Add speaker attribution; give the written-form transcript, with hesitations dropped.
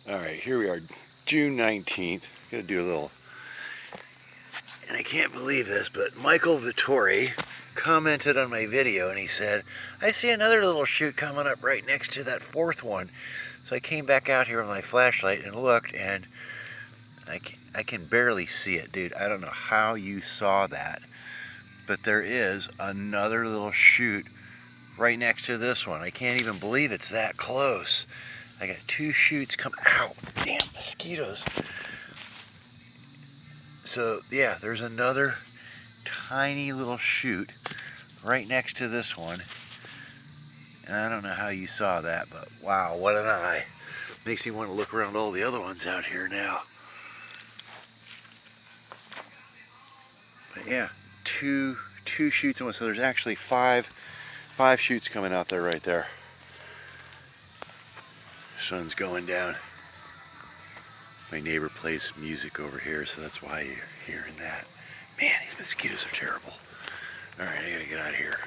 Speaker 1: Alright, here we are, June 19th. Gonna do a little, and I can't believe this, but Micheal Vittori commented on my video and he said, I see another little shoot coming up right next to that fourth one. So I came back out here with my flashlight and looked, and I can barely see it, dude. I don't know how you saw that, but there is another little shoot right next to this one. I can't even believe it's that close. I got two shoots come out. Damn mosquitoes. So yeah, there's another tiny little shoot right next to this one. And I don't know how you saw that, but wow, what an eye. Makes me want to look around all the other ones out here now. But yeah, two shoots in one. So there's actually five shoots coming out there right there. Sun's going down. My neighbor plays music over here, so that's why you're hearing that. Man, these mosquitoes are terrible. Alright, I gotta get out of here.